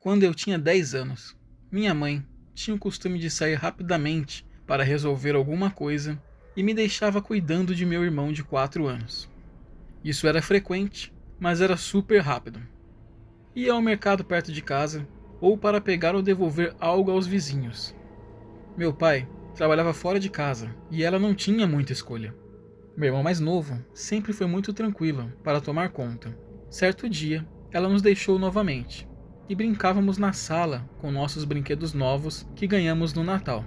Quando eu tinha 10 anos, minha mãe tinha o costume de sair rapidamente para resolver alguma coisa e me deixava cuidando de meu irmão de 4 anos. Isso era frequente, mas era super rápido. Ia ao mercado perto de casa ou para pegar ou devolver algo aos vizinhos. Meu pai trabalhava fora de casa e ela não tinha muita escolha. Meu irmão mais novo sempre foi muito tranquilo para tomar conta. Certo dia, ela nos deixou novamente e brincávamos na sala com nossos brinquedos novos que ganhamos no Natal,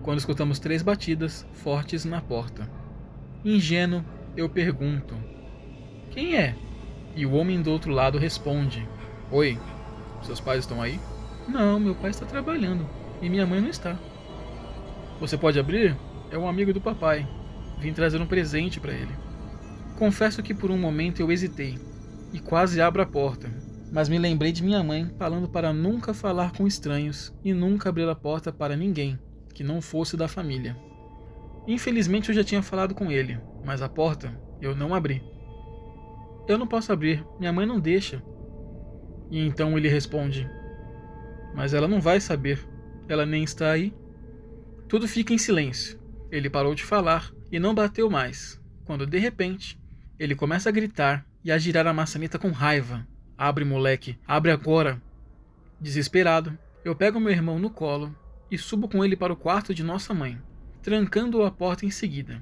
quando escutamos 3 batidas fortes na porta. Ingênuo, eu pergunto: "Quem é?" E o homem do outro lado responde: "Oi, seus pais estão aí?" "Não, meu pai está trabalhando e minha mãe não está." "Você pode abrir? É um amigo do papai. Vim trazer um presente para ele." Confesso que por um momento eu hesitei e quase abro a porta, mas me lembrei de minha mãe falando para nunca falar com estranhos e nunca abrir a porta para ninguém que não fosse da família. Infelizmente eu já tinha falado com ele, mas a porta eu não abri. "Eu não posso abrir, minha mãe não deixa." E então ele responde: "Mas ela não vai saber, ela nem está aí." Tudo fica em silêncio. Ele parou de falar e não bateu mais, quando de repente ele começa a gritar e a girar a maçaneta com raiva. "Abre, moleque, abre agora!" Desesperado, eu pego meu irmão no colo e subo com ele para o quarto de nossa mãe, trancando a porta em seguida.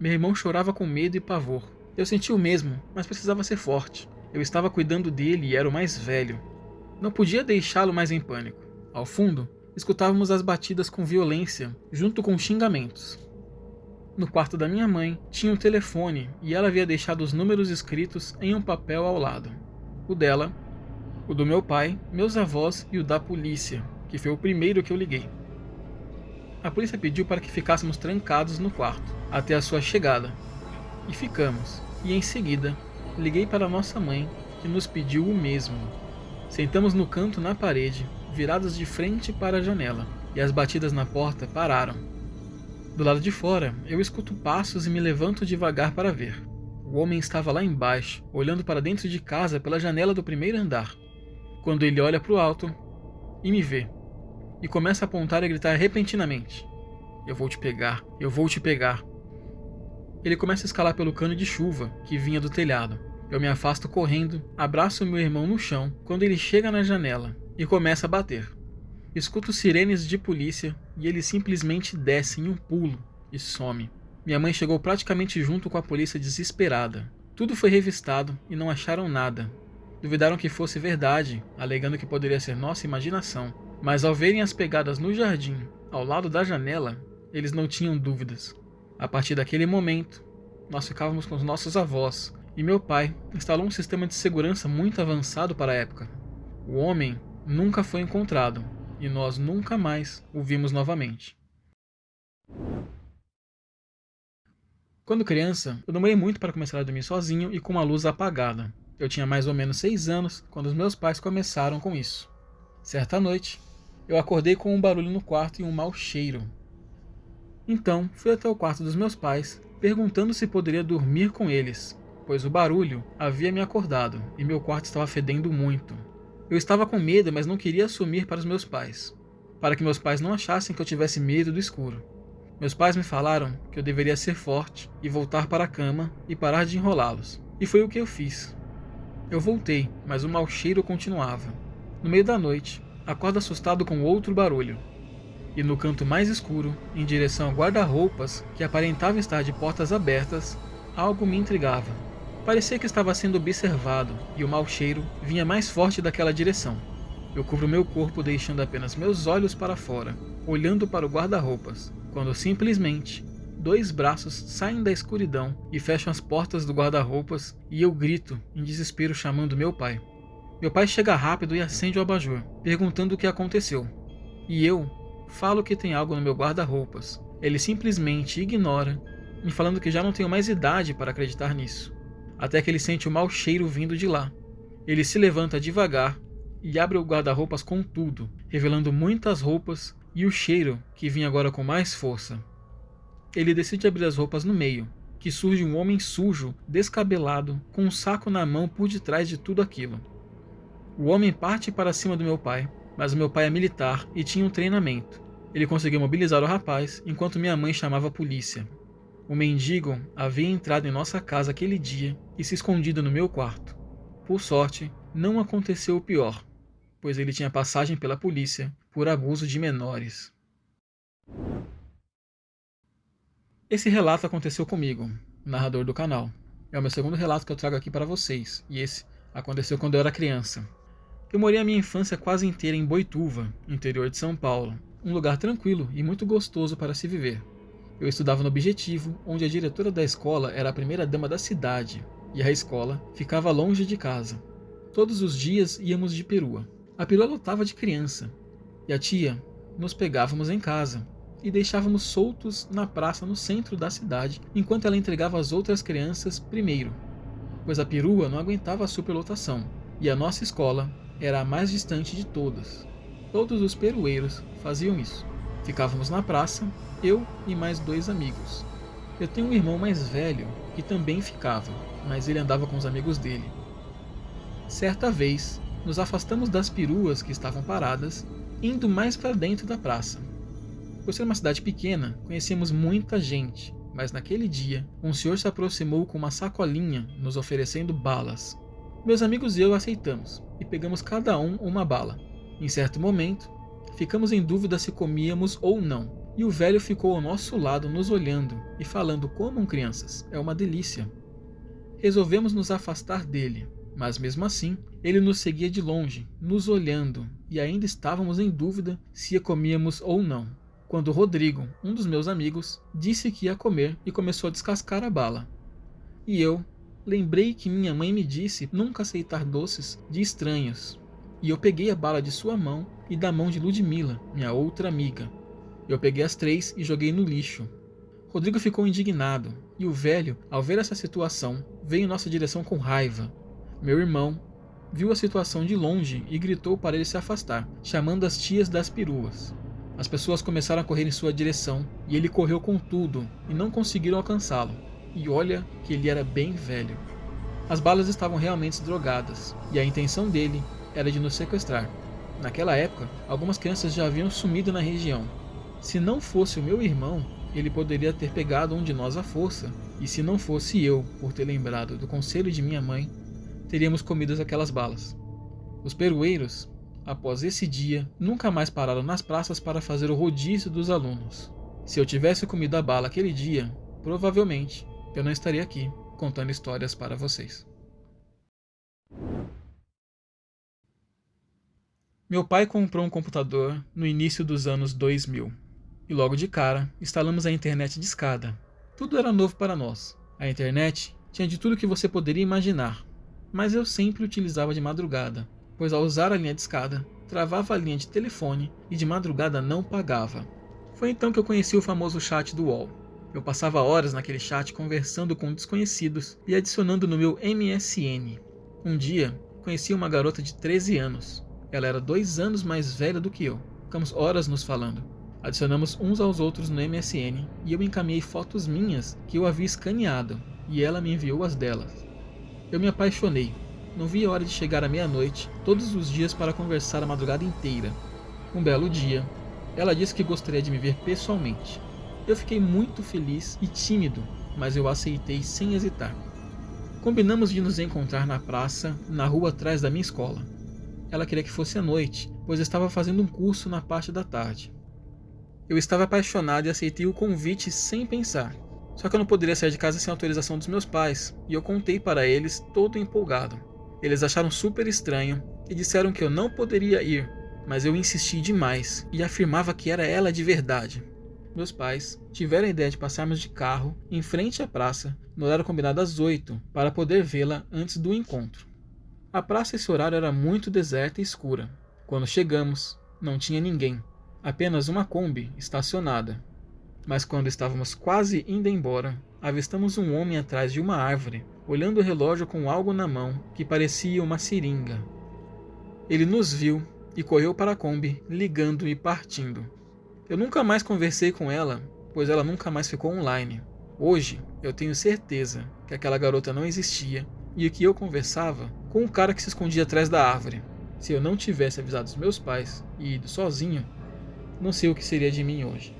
Meu irmão chorava com medo e pavor. Eu senti o mesmo, mas precisava ser forte. Eu estava cuidando dele e era o mais velho. Não podia deixá-lo mais em pânico. Ao fundo, escutávamos as batidas com violência, junto com xingamentos. No quarto da minha mãe tinha um telefone e ela havia deixado os números escritos em um papel ao lado. O dela, o do meu pai, meus avós e o da polícia, que foi o primeiro que eu liguei. A polícia pediu para que ficássemos trancados no quarto, até a sua chegada. E ficamos, e em seguida, liguei para nossa mãe, que nos pediu o mesmo. Sentamos no canto na parede, virados de frente para a janela, e as batidas na porta pararam. Do lado de fora, eu escuto passos e me levanto devagar para ver. O homem estava lá embaixo, olhando para dentro de casa pela janela do primeiro andar. Quando ele olha para o alto e me vê, e começa a apontar e gritar repentinamente: "Eu vou te pegar, eu vou te pegar." Ele começa a escalar pelo cano de chuva que vinha do telhado. Eu me afasto correndo, abraço meu irmão no chão quando ele chega na janela e começa a bater. Escuto sirenes de polícia e ele simplesmente desce em um pulo e some. Minha mãe chegou praticamente junto com a polícia desesperada. Tudo foi revistado e não acharam nada. Duvidaram que fosse verdade, alegando que poderia ser nossa imaginação. Mas ao verem as pegadas no jardim, ao lado da janela, eles não tinham dúvidas. A partir daquele momento, nós ficávamos com os nossos avós e meu pai instalou um sistema de segurança muito avançado para a época. O homem nunca foi encontrado e nós nunca mais o vimos novamente. Quando criança, eu demorei muito para começar a dormir sozinho e com a luz apagada. Eu tinha mais ou menos 6 anos quando os meus pais começaram com isso. Certa noite, eu acordei com um barulho no quarto e um mau cheiro. Então, fui até o quarto dos meus pais, perguntando se poderia dormir com eles, pois o barulho havia me acordado e meu quarto estava fedendo muito. Eu estava com medo, mas não queria assumir para os meus pais, para que meus pais não achassem que eu tivesse medo do escuro. Meus pais me falaram que eu deveria ser forte e voltar para a cama e parar de enrolá-los, e foi o que eu fiz. Eu voltei, mas o mau cheiro continuava. No meio da noite, acordo assustado com outro barulho. E no canto mais escuro, em direção ao guarda-roupas, que aparentava estar de portas abertas, algo me intrigava. Parecia que estava sendo observado, e o mau cheiro vinha mais forte daquela direção. Eu cubro meu corpo deixando apenas meus olhos para fora, olhando para o guarda-roupas, quando simplesmente 2 braços saem da escuridão e fecham as portas do guarda-roupas e eu grito, em desespero, chamando meu pai. Meu pai chega rápido e acende o abajur, perguntando o que aconteceu. E eu falo que tem algo no meu guarda-roupas. Ele simplesmente ignora, me falando que já não tenho mais idade para acreditar nisso. Até que ele sente o mau cheiro vindo de lá. Ele se levanta devagar e abre o guarda-roupas com tudo, revelando muitas roupas e o cheiro que vinha agora com mais força. Ele decide abrir as roupas no meio, que surge um homem sujo, descabelado, com um saco na mão por detrás de tudo aquilo. O homem parte para cima do meu pai, mas o meu pai é militar e tinha um treinamento. Ele conseguiu mobilizar o rapaz enquanto minha mãe chamava a polícia. O mendigo havia entrado em nossa casa aquele dia e se escondido no meu quarto. Por sorte, não aconteceu o pior, pois ele tinha passagem pela polícia por abuso de menores. Esse relato aconteceu comigo, narrador do canal. É o meu segundo relato que eu trago aqui para vocês, e esse aconteceu quando eu era criança. Eu morei a minha infância quase inteira em Boituva, interior de São Paulo, um lugar tranquilo e muito gostoso para se viver. Eu estudava no Objetivo, onde a diretora da escola era a primeira dama da cidade, e a escola ficava longe de casa. Todos os dias íamos de perua. A perua lotava de criança, e a tia nos pegávamos em casa e deixávamos soltos na praça no centro da cidade, enquanto ela entregava as outras crianças primeiro, pois a perua não aguentava a superlotação, e a nossa escola era a mais distante de todas. Todos os perueiros faziam isso. Ficávamos na praça, eu e mais 2 amigos. Eu tenho um irmão mais velho que também ficava, mas ele andava com os amigos dele. Certa vez, nos afastamos das peruas que estavam paradas, indo mais para dentro da praça. Por ser uma cidade pequena, conhecíamos muita gente, mas naquele dia, um senhor se aproximou com uma sacolinha nos oferecendo balas. Meus amigos e eu aceitamos, e pegamos cada um uma bala. Em certo momento, ficamos em dúvida se comíamos ou não, e o velho ficou ao nosso lado nos olhando e falando: "Comam, crianças, é uma delícia." Resolvemos nos afastar dele, mas mesmo assim, ele nos seguia de longe, nos olhando, e ainda estávamos em dúvida se comíamos ou não, quando Rodrigo, um dos meus amigos, disse que ia comer e começou a descascar a bala. E eu lembrei que minha mãe me disse nunca aceitar doces de estranhos, e eu peguei a bala de sua mão e da mão de Ludmila, minha outra amiga. Eu peguei as 3 e joguei no lixo. Rodrigo ficou indignado, e o velho, ao ver essa situação, veio em nossa direção com raiva. Meu irmão viu a situação de longe e gritou para ele se afastar, chamando as tias das peruas. As pessoas começaram a correr em sua direção, e ele correu com tudo, e não conseguiram alcançá-lo. E olha que ele era bem velho. As balas estavam realmente drogadas, e a intenção dele era de nos sequestrar. Naquela época, algumas crianças já haviam sumido na região. Se não fosse o meu irmão, ele poderia ter pegado um de nós à força, e se não fosse eu, por ter lembrado do conselho de minha mãe, teríamos comido aquelas balas. Os perueiros, após esse dia, nunca mais pararam nas praças para fazer o rodízio dos alunos. Se eu tivesse comido a bala aquele dia, provavelmente eu não estaria aqui contando histórias para vocês. Meu pai comprou um computador no início dos anos 2000. E logo de cara, instalamos a internet de escada. Tudo era novo para nós. A internet tinha de tudo que você poderia imaginar. Mas eu sempre utilizava de madrugada, pois ao usar a linha de escada, travava a linha de telefone e de madrugada não pagava. Foi então que eu conheci o famoso chat do UOL. Eu passava horas naquele chat conversando com desconhecidos e adicionando no meu MSN. Um dia, conheci uma garota de 13 anos. Ela era 2 anos mais velha do que eu. Ficamos horas nos falando. Adicionamos uns aos outros no MSN e eu encaminhei fotos minhas que eu havia escaneado, e ela me enviou as delas. Eu me apaixonei. Não via a hora de chegar à meia-noite, todos os dias para conversar a madrugada inteira. Um belo dia, ela disse que gostaria de me ver pessoalmente. Eu fiquei muito feliz e tímido, mas eu aceitei sem hesitar. Combinamos de nos encontrar na praça, na rua atrás da minha escola. Ela queria que fosse à noite, pois estava fazendo um curso na parte da tarde. Eu estava apaixonado e aceitei o convite sem pensar. Só que eu não poderia sair de casa sem autorização dos meus pais, e eu contei para eles todo empolgado. Eles acharam super estranho e disseram que eu não poderia ir, mas eu insisti demais e afirmava que era ela de verdade. Meus pais tiveram a ideia de passarmos de carro em frente à praça no horário combinado às 8 para poder vê-la antes do encontro. A praça esse horário era muito deserta e escura. Quando chegamos, não tinha ninguém, apenas uma Kombi estacionada. Mas quando estávamos quase indo embora, avistamos um homem atrás de uma árvore, olhando o relógio com algo na mão que parecia uma seringa. Ele nos viu e correu para a Kombi, ligando e partindo. Eu nunca mais conversei com ela, pois ela nunca mais ficou online. Hoje, eu tenho certeza que aquela garota não existia e que eu conversava com um cara que se escondia atrás da árvore. Se eu não tivesse avisado os meus pais e ido sozinho, não sei o que seria de mim hoje.